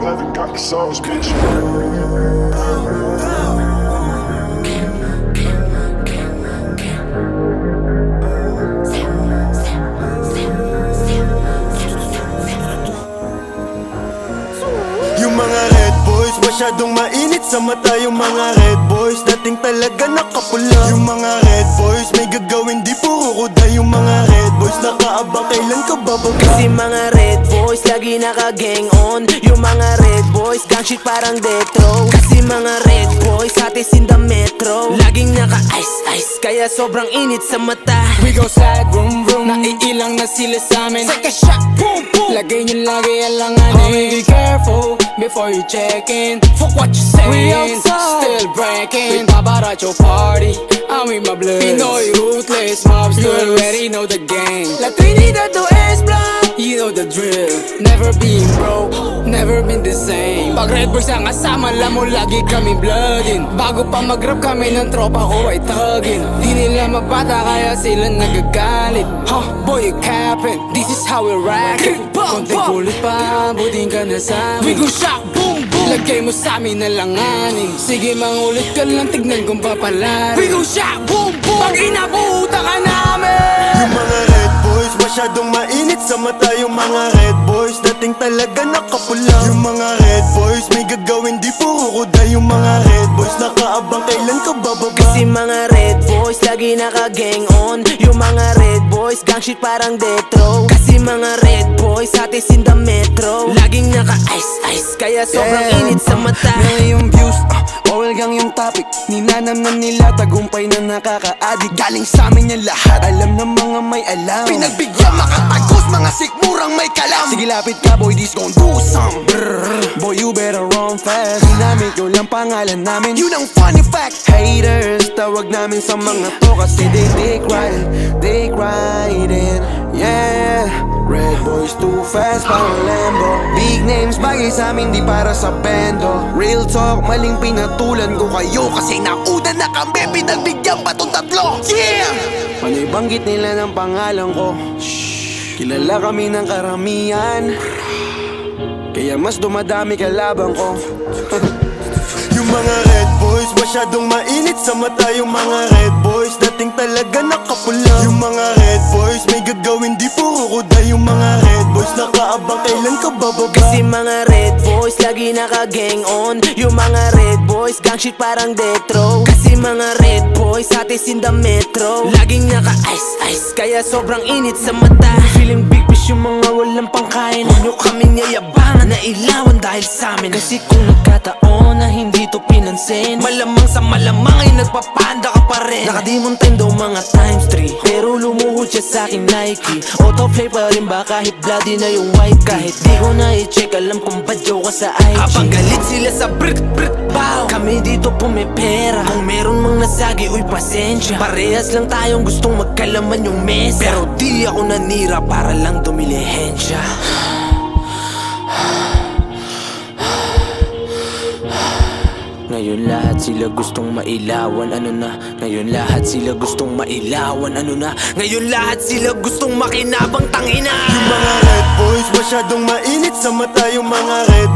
Haven't got the sauce, bitch. Yung mga red boys, masyadong mainit sa mata. Yung mga red boys, dating talaga nakapula. Yung mga red boys, may gagawin di puro kuda. Yung mga red boys, nakaabang kailan ka bababa. Kasi mga red boys, lagi naka-gang on. Yung mga red boys, gang shit parang death row. Kasi mga red boys, hatis in the metro. Laging naka-ice, kaya sobrang init sa mata. We go slide, vroom vroom. Naiilang na sila sa amin. Take a shot, boom boom. Lagay nyo lagi alanganin. Homie, be careful before you check in. Fuck what you saying. We outside, still breaking. We babarat your party, I'm with my blood. Pinoy ruthless mobs, you already know the game. La Trinidad to S-Block, you know the drill. Never been broke, never been the same. Pag Red Boys ang kasama, alam mo lagi kami bloodin. Bago pa mag-rap kami ng tropa ko ay tugin. Di nila magbata kaya sila nagagalit. Huh, boy you capping, this is how we rock it. Konting kulit pa, buting ka na sa amin. We go shock, boom boom. Lagay mo sa amin na langanin. Sige mangulit ka lang, tignan kung papalarin. We go shock, boom boom. Pag inabuta ka namin. Yung mga red boys, masyadong mainit sa mata. Yung mga red boys, dating talaga nakapula. Yung mga red boys, may gagawin di puro kuda. Yung mga red boys, nakaabang kailan ka bababa. Kasi mga red boys, lagi naka-gang on. Yung mga red boys, gang shit parang death row. Kasi mga red boys, hatis in the metro. Laging naka-ice, kaya sobrang init sa mata. Yung views, oil gang yung topic. Ninanam na nila, tagumpay na nakaka-addict. Galing sa amin yan lahat, alam ng mga may alam. Pinagbigyan makatagos, mga sikmurang may kalam. Sige lapit ka boy, this gon' do some. Brrr, boy you better run fast. Ginamit ko lang pangalan namin, yun ang funny fact. Haters, tawag namin sa mga to kasi they riding, yeah. Red boys too fast, parang Lambo. Big names, bagay sa amin, di para sa bendo. Real talk, maling pinatulan ko kayo. Kasi nauna na kami, pinagbigyan pa tong tatlo. Yeah! Panay banggit nila ng pangalan ko. Shhh, kilala kami ng karamihan. Kaya mas dumadami kalaban ko. Yung mga red boys, masyadong mainit sa mata. Yung mga red boys, dating talaga nakapula. Yung mga red boys, may gagawin di puro kuda. Yung mga red boys, nakaabang kailan ka bababa. Kasi mga red boys, lagi naka-gang on. Yung mga red boys, gang shit parang death row. Kasi mga red boys, hatis in the metro. Laging naka-ice, kaya sobrang init sa mata. Feeling big fish yung mga walang pangkain. Huwag nyo kaming yayabangan na ilawan dahil sa amin. Kasi kung nagkataon na hindi to pinansin, malamang sa malamang ay nagpapanda ka pa rin. Nakadimon daw mga times 3, pero lumuhod siya sa aking Nike. Autoplay pa rin ba kahit bloody na yung white. Kahit di ko na i-check, alam kung badyaw ka sa IG. Habang galit sila sa brick bow, kami dito pumipera. Kung meron mang nasagi, uy pasensya. Parehas lang tayong gustong magkalaman yung mesa, pero di ako nanira para lang dumilihensya. Ngayon lahat sila gustong mailawan, ano na? Ngayon lahat sila gustong mailawan, ano na? Ngayon lahat sila gustong makinabang, tangina. Yung mga red boys, masyadong mainit sa mata. Yung mga red